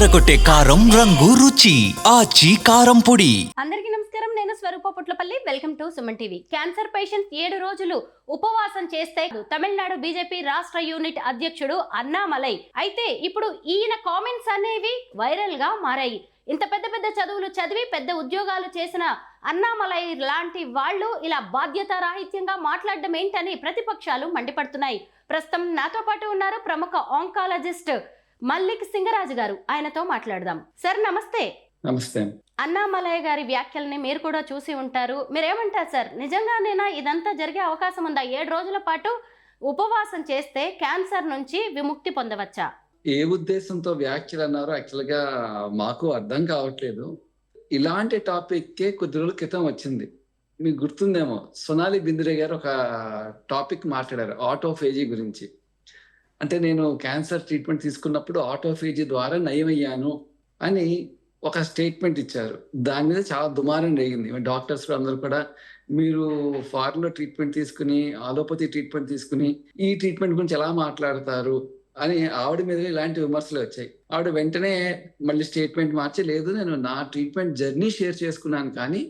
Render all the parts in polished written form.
అదరకొట్టే కారం రంగు రుచి ఆచి కారం పొడి. అందరికీ నమస్కారం. నేను Swaroopa Putlapalli. Welcome to Suman TV. Cancer patient 7 రోజులు ఉపవాసం చేస్తే తమిళనాడు బీజేపీ రాష్ట్ర యూనిట్ అధ్యక్షుడు అన్నామలై అయితే ఇప్పుడు ఈయన కామెంట్స్ అనేవి వైరల్ గా మారాయి. ఇంత పెద్ద పెద్ద చదువులు చదివి పెద్ద ఉద్యోగాలు చేసిన అన్నామలై లాంటి వాళ్ళు ఇలా బాధ్యత రాహిత్యంగా మాట్లాడడం ఏంటని ప్రతిపక్షాలు మండిపడుతున్నాయి. ప్రస్తుతం నాతో పాటు ఉన్నారు ప్రముఖ ఆంకాలజిస్ట్ మల్లిక్ సింగరాజు గారు. ఆయనతో మాట్లాడదాం. సార్ నమస్తే. నమస్తే. అన్నామలై గారి వ్యాఖ్యల్ని మీరు కూడా చూసి ఉంటారు. మీరేమంటారు సార్? నిజంగానేనా ఇదంతా జరిగే అవకాశం ఉందా? 7 రోజుల పాటు ఉపవాసం చేస్తే క్యాన్సర్ నుంచి విముక్తి పొందవచ్చా? ఏ ఉద్దేశంతో వ్యాఖ్యలు అన్నారో యాక్చువల్గా మాకు అర్థం కావట్లేదు. ఇలాంటి టాపిక్కే కొద్ది రోజుల క్రితం వచ్చింది, మీకు గుర్తుందేమో. సోనాలి బింద్రే గారు ఒక టాపిక్ మాట్లాడారు, ఆటోఫేజీ గురించి. అంటే నేను క్యాన్సర్ ట్రీట్మెంట్ తీసుకున్నప్పుడు ఆటోఫేజీ ద్వారా నయమయ్యాను అని ఒక స్టేట్మెంట్ ఇచ్చారు. దాని మీద చాలా దుమారం రేగింది. డాక్టర్స్ అందరూ కూడా మీరు ఫారెన్లో ట్రీట్మెంట్ తీసుకుని అలోపతి ట్రీట్మెంట్ తీసుకుని ఈ ట్రీట్మెంట్ గురించి ఎలా మాట్లాడతారు అని ఆవిడ మీద ఇలాంటి విమర్శలు వచ్చాయి. ఆవిడ వెంటనే మళ్ళీ స్టేట్మెంట్ మార్చి, లేదు నేను నా ట్రీట్మెంట్ జర్నీ షేర్ చేసుకున్నాను కానీ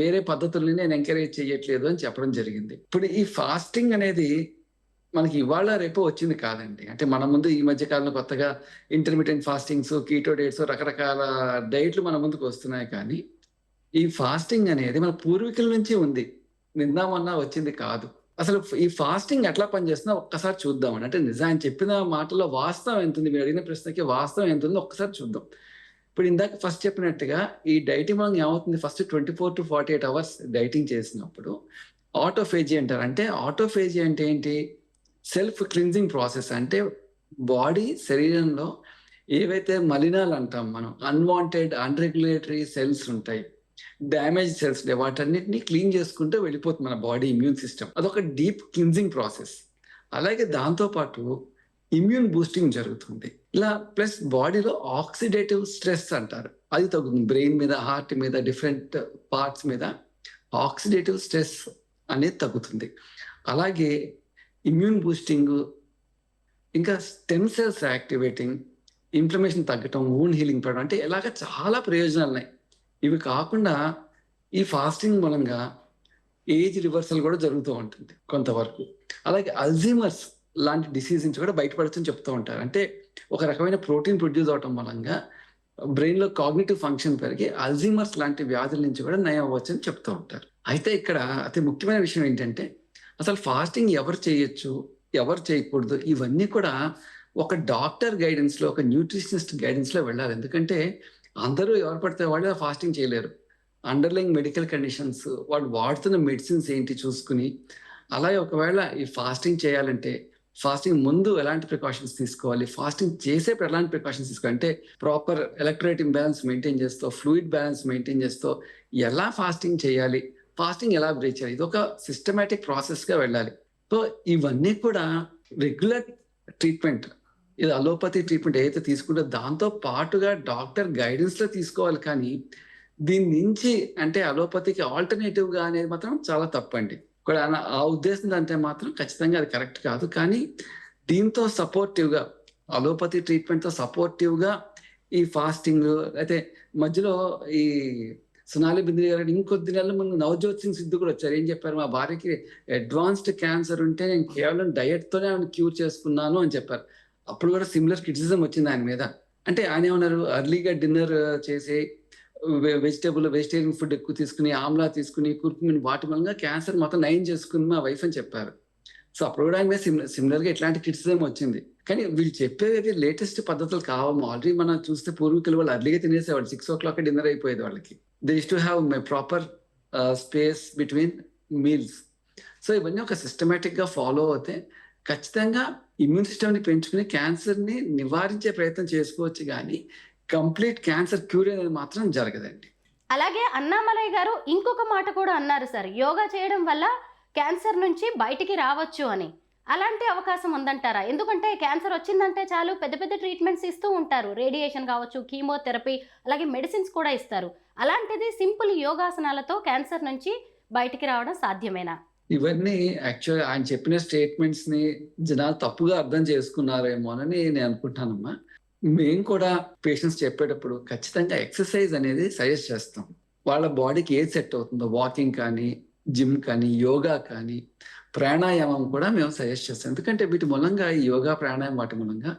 వేరే పద్ధతుల్ని నేను ఎంకరేజ్ చేయట్లేదు అని చెప్పడం జరిగింది. ఇప్పుడు ఈ ఫాస్టింగ్ అనేది మనకి ఇవాళ రేపు వచ్చింది కాదండి. అంటే మన ముందు ఈ మధ్య కాలంలో కొత్తగా ఇంటర్మీడియట్ ఫాస్టింగ్స్, కీటో డేట్స్, రకరకాల డైట్లు మన ముందుకు వస్తున్నాయి. కానీ ఈ ఫాస్టింగ్ అనేది మన పూర్వీకుల నుంచి ఉంది, నిన్న మొన్న వచ్చింది కాదు. అసలు ఈ ఫాస్టింగ్ ఎట్లా పనిచేస్తుందో ఒక్కసారి చూద్దామని. అంటే నిజాన్ని చెప్పిన మాటల్లో వాస్తవం ఎంత ఉంది, మీరు అడిగిన ప్రశ్నకి వాస్తవం ఎంత ఉందో ఒక్కసారి చూద్దాం. ఇప్పుడు ఇందాక ఫస్ట్ చెప్పినట్టుగా ఈ డైటింగ్ వల్ల ఏమవుతుంది, ఫస్ట్ 24 to 48 hours డైటింగ్ చేసినప్పుడు ఆటోఫేజీ అంటారు. అంటే ఆటోఫేజీ అంటే ఏంటి? Self cleansing process. అంటే బాడీ శరీరంలో ఏవైతే మలినాలు అంటాం మనం, అన్వాంటెడ్ అన్రెగ్యులేటరీ సెల్స్ ఉంటాయి, డ్యామేజ్ సెల్స్, వాటన్నిటిని క్లీన్ చేసుకుంటూ వెళ్ళిపోతుంది మన బాడీ ఇమ్యూన్ సిస్టమ్. అదొక డీప్ క్లిన్జింగ్ ప్రాసెస్. అలాగే దాంతోపాటు ఇమ్యూన్ బూస్టింగ్ జరుగుతుంది. ఇలా ప్లస్ బాడీలో ఆక్సిడేటివ్ స్ట్రెస్ అంటారు, అది తగ్గుతుంది. బ్రెయిన్ మీద, హార్ట్ మీద, డిఫరెంట్ పార్ట్స్ మీద ఆక్సిడేటివ్ స్ట్రెస్ అనేది తగ్గుతుంది. అలాగే ఇమ్యూన్ బూస్టింగ్, ఇంకా స్టెమ్ సెల్స్ యాక్టివేటింగ్, ఇన్ఫ్లమేషన్ తగ్గటం, వూండ్ హీలింగ్ పడడం, అంటే ఇలాగ చాలా ప్రయోజనాలు ఉన్నాయి. ఇవి కాకుండా ఈ ఫాస్టింగ్ మూలంగా ఏజ్ రివర్సల్ కూడా జరుగుతూ ఉంటుంది కొంతవరకు. అలాగే అల్జీమర్స్ లాంటి డిసీజ్ నుంచి కూడా బయటపడచ్చని చెప్తూ ఉంటారు. అంటే ఒక రకమైన ప్రోటీన్ ప్రొడ్యూస్ అవటం మూలంగా బ్రెయిన్లో కాగ్నిటివ్ ఫంక్షన్ పెరిగి అల్జీమర్స్ లాంటి వ్యాధుల నుంచి కూడా నయం అవ్వచ్చు అని చెప్తూ ఉంటారు. అయితే ఇక్కడ అతి ముఖ్యమైన విషయం ఏంటంటే అసలు ఫాస్టింగ్ ఎవరు చేయొచ్చు, ఎవరు చేయకూడదు, ఇవన్నీ కూడా ఒక డాక్టర్ గైడెన్స్లో, ఒక న్యూట్రిషనిస్ట్ గైడెన్స్లో వెళ్ళాలి. ఎందుకంటే అందరూ ఎవరు పడితే వాళ్ళు ఫాస్టింగ్ చేయలేరు. అండర్లైంగ్ మెడికల్ కండిషన్స్, వాళ్ళు వాడుతున్న మెడిసిన్స్ ఏంటి చూసుకుని, అలాగే ఒకవేళ ఈ ఫాస్టింగ్ చేయాలంటే ఫాస్టింగ్ ముందు ఎలాంటి ప్రికాషన్స్ తీసుకోవాలి, ఫాస్టింగ్ చేసేప్పుడు ఎలాంటి ప్రికాషన్స్ తీసుకోవాలి, అంటే ప్రాపర్ ఎలక్ట్రోలైట్ ఇంబ్యాలెన్స్ మెయింటైన్ చేస్తూ, ఫ్లూయిడ్ బ్యాలెన్స్ మెయింటైన్ చేస్తూ ఎలా ఫాస్టింగ్ చేయాలి, ఫాస్టింగ్ ఎలా బ్రేక్ చేయాలి, ఇది ఒక సిస్టమేటిక్ ప్రాసెస్గా వెళ్ళాలి. సో ఇవన్నీ కూడా రెగ్యులర్ ట్రీట్మెంట్, ఇది అలోపతి ట్రీట్మెంట్ ఏదైతే తీసుకుంటే దాంతో పాటుగా డాక్టర్ గైడెన్స్లో తీసుకోవాలి. కానీ దీని నుంచి అంటే అలోపతికి ఆల్టర్నేటివ్గా అనేది మాత్రం చాలా తప్పండి. కూడా ఆ ఉద్దేశం అంటే మాత్రం ఖచ్చితంగా అది కరెక్ట్ కాదు. కానీ దీంతో సపోర్టివ్గా, అలోపతి ట్రీట్మెంట్తో సపోర్టివ్గా ఈ ఫాస్టింగ్, అయితే మధ్యలో ఈ సోనాలి బింద్రే గారు ఇంకొద్ది నెలల ముందు నవజోత్ సింగ్ సిద్ధు కూడా వచ్చారు. ఏం చెప్పారు, మా భార్యకి అడ్వాన్స్డ్ క్యాన్సర్ ఉంటే నేను కేవలం డయట్తోనే ఆమెను క్యూర్ చేసుకున్నాను అని చెప్పారు. అప్పుడు కూడా సిమిలర్ క్రిటిసిజం వచ్చింది ఆయన మీద. అంటే ఆయన ఏమన్నారు, అర్లీగా డిన్నర్ చేసి వెజిటేరియన్ ఫుడ్ ఎక్కువ తీసుకుని, ఆమ్లా తీసుకుని, కుర్కుమిన్, వాటి వల్ల క్యాన్సర్ మొత్తం నయం చేసుకుని మా వైఫ్ అని చెప్పారు. సో అప్పుడు కూడా ఆయన మీద సిమిలర్గా ఇట్లాంటి క్రిటిసిజం వచ్చింది. కానీ వీళ్ళు చెప్పేది లేటెస్ట్ పద్ధతులు కావము. ఆల్రెడీ మనం చూస్తే పూర్వీకులు వాళ్ళు అర్లీగా తినేసేవాళ్ళు, 6 o'clock డిన్నర్ అయిపోయేది వాళ్ళకి. They use to have proper space between meals. So ఇవన్నీ ఒక సిస్టమేటిక్గా ఫాలో అవుతే ఖచ్చితంగా ఇమ్యూన్ సిస్టమ్ని పెంచుకుని క్యాన్సర్ని నివారించే ప్రయత్నం చేసుకోవచ్చు. కానీ కంప్లీట్ క్యాన్సర్ క్యూర్ అనేది మాత్రం జరగదండి. అలాగే అన్నామలై గారు ఇంకొక మాట కూడా అన్నారు సార్, యోగా చేయడం వల్ల క్యాన్సర్ నుంచి బయటికి రావచ్చు అని. అలాంటి అవకాశం ఉందంటారా? ఎందుకంటే క్యాన్సర్ వచ్చిందంటే చాలు పెద్ద పెద్ద ట్రీట్మెంట్స్ ఇస్తూ ఉంటారు, రేడియేషన్ కావచ్చు, కీమోథెరపీ, అలాగే మెడిసిన్స్ కూడా ఇస్తారు. అలాంటిది సింపుల్ యోగాసనాలతో క్యాన్సర్ నుంచి బయటికి రావడం సాధ్యమేనా? ఇవన్నీ యాక్చువల్ ఆయన చెప్పిన స్టేట్మెంట్స్ ని జనాలు తప్పుగా అర్థం చేసుకున్నారేమో అని నేను అనుకుంటానమ్మా. మేము కూడా పేషెంట్స్ చెప్పేటప్పుడు ఖచ్చితంగా ఎక్సర్సైజ్ అనేది సజెస్ట్ చేస్తాం. వాళ్ళ బాడీకి ఏది సెట్ అవుతుందో వాకింగ్ కానీ, జిమ్ కానీ, యోగా కానీ, ప్రాణాయామం కూడా మేము సజెస్ట్ చేస్తాం. ఎందుకంటే వీటి మూలంగా ఈ యోగా, ప్రాణాయామం వాటి మూలంగా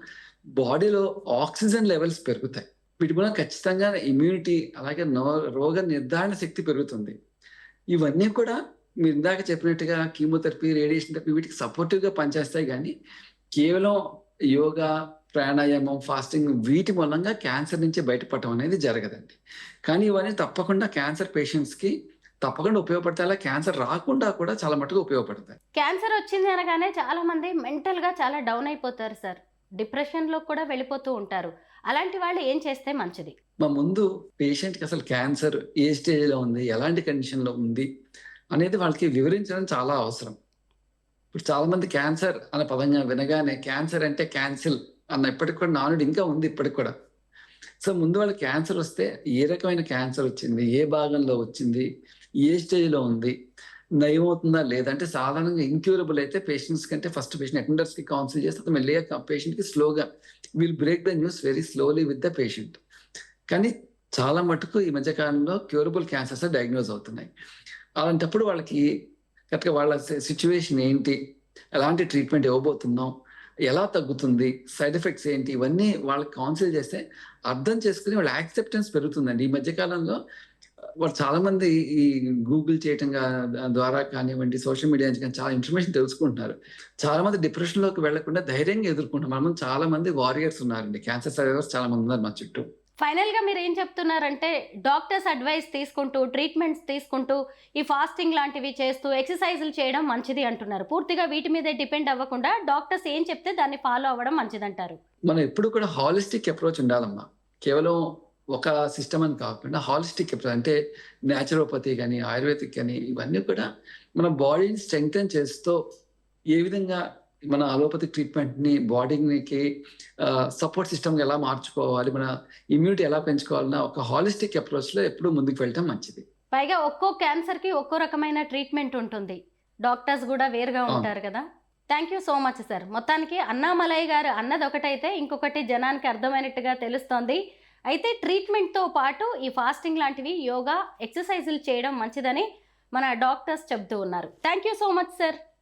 బాడీలో ఆక్సిజన్ లెవెల్స్ పెరుగుతాయి. వీటి మూలంగా ఖచ్చితంగా ఇమ్యూనిటీ అలాగే రోగ నిర్ధారణ శక్తి పెరుగుతుంది. ఇవన్నీ కూడా మీరు ఇందాక చెప్పినట్టుగా కీమోథెరపీ, రేడియేషన్ థెరపీ వీటికి సపోర్టివ్‌గా పనిచేస్తాయి గానీ, కేవలం యోగా, ప్రాణాయామం, ఫాస్టింగ్ వీటి మూలంగా క్యాన్సర్ నుంచి బయటపడటం అనేది జరగదండి. కానీ ఇవన్నీ తప్పకుండా క్యాన్సర్ పేషెంట్స్‌కి తప్పకుండా ఉపయోగపడతాయి. అలా క్యాన్సర్ రాకుండా కూడా చాలా మట్టుకు ఉపయోగపడతాయి. క్యాన్సర్ వచ్చింది అనగానే చాలా మంది మెంటల్‌గా చాలా డౌన్ అయిపోతారు సార్. డిప్రెషన్‌లో కూడా వెళ్ళిపోతూ ఉంటారు. అలాంటి వాళ్ళు ఏం చేస్తే మంచిది? ముందు పేషెంట్‌కి అసలు క్యాన్సర్ ఏ స్టేజ్‌లో ఉంది, ఎలాంటి కండిషన్‌లో ఉంది అనేది వాళ్ళకి వివరించడం చాలా అవసరం. ఇప్పుడు చాలా మంది క్యాన్సర్ అనే పదంగా వినగానే క్యాన్సర్ అంటే క్యాన్సిల్ అన్న ఇప్పటికి కూడా నానుడి ఇంకా ఉంది ఇప్పటికి కూడా. సో ముందు వాళ్ళకి క్యాన్సర్ వస్తే ఏ రకమైన క్యాన్సర్ వచ్చింది, ఏ భాగంలో వచ్చింది, ఏ స్టేజ్‌లో ఉంది, నయమవుతుందా లేదా అంటే సాధారణంగా ఇంక్యూరబుల్ అయితే పేషెంట్స్ కంటే ఫస్ట్ పేషెంట్ అటెండర్స్‌కి కౌన్సిల్ చేస్తే అతను మెల్లిగా పేషెంట్‌కి స్లోగా break the news very slowly with the patient. కానీ చాలా మటుకు ఈ మధ్య కాలంలో క్యూరబుల్ క్యాన్సర్స్ డయాగ్నోస్ అవుతున్నాయి. అలాంటప్పుడు వాళ్ళకి కరెక్ట్‌గా వాళ్ళ సిట్యుయేషన్ ఏంటి? ఎలాంటి ట్రీట్మెంట్ ఇవ్వబోతున్నాం? ఎలా తగ్గుతుంది? సైడ్ ఎఫెక్ట్స్ ఏంటి? ఇవన్నీ వాళ్ళకి కౌన్సిల్ చేస్తే అర్థం చేసుకొని వాళ్ళ యాక్సెప్టెన్స్ పెరుగుతుందండి. ఈ మధ్య కాలంలో వాళ్ళు చాలా మంది ఈ గూగుల్ చేయటం ద్వారా కానివ్వండి, సోషల్ మీడియా నుంచి కానీ చాలా ఇన్ఫర్మేషన్ తెలుసుకుంటున్నారు. చాలా మంది డిప్రెషన్‌లోకి వెళ్ళకుండా ధైర్యంగా ఎదుర్కొంటున్నారు. మన ముందు చాలా మంది వారియర్స్ ఉన్నారండి. క్యాన్సర్ సర్వైవర్స్ చాలా మంది ఉన్నారు మా చుట్టూ. ఫైనల్‌గా మీరేం చెప్తున్నారంటే డాక్టర్స్ అడ్వైస్ తీసుకుంటూ, ట్రీట్మెంట్స్ తీసుకుంటూ, ఈ ఫాస్టింగ్ లాంటివి చేస్తూ, ఎక్సర్‌సైజులు చేయడం మంచిది అంటున్నారు. పూర్తిగా వీటి మీదే డిపెండ్ అవ్వకుండా డాక్టర్స్ ఏం చెప్తే దాన్ని ఫాలో అవ్వడం మంచిదంటారు. మనం ఎప్పుడు కూడా హాలిస్టిక్ అప్రోచ్ ఉండాలమ్మా. కేవలం ఒక సిస్టమ్ అని కాకుండా హాలిస్టిక్ అప్రోచ్ అంటే న్యాచురోపతి గాని, ఆయుర్వేదిక్ గాని ఇవన్నీ కూడా మన బాడీని స్ట్రెంగ్తెన్ చేస్తూ ఏ విధంగా మన అలోపతిక్ ట్రీట్మెంట్‌ని బాడీకి సపోర్ట్ సిస్టమ్‌గా ఎలా మార్చుకోవాలి, మన ఇమ్యూనిటీ ఎలా పెంచుకోవాలన్న ఒక హాలిస్టిక్ అప్రోచ్‌లో ఎప్పుడూ ముందుకు వెళ్ళటం మంచిది. పైగా ఒక్కో క్యాన్సర్‌కి ఒక్కో రకమైన ట్రీట్మెంట్ ఉంటుంది. డాక్టర్స్ గూడా వేరుగా అవును. ఉంటారు కదా! Thank you so much sir. మొత్తానికి అన్నామలై గారు అన్నదొకటైతే ఇంకొకటి జనానికి అర్థమైనట్టుగా తెలుస్తోంది. అయితే ట్రీట్మెంట్‌తో పాటు ఈ ఫాస్టింగ్ లాంటివి, యోగా, ఎక్సర్‌సైజులు చేయడం మంచిదని మన డాక్టర్స్ చెప్తూ ఉన్నారు. Thank you so much sir.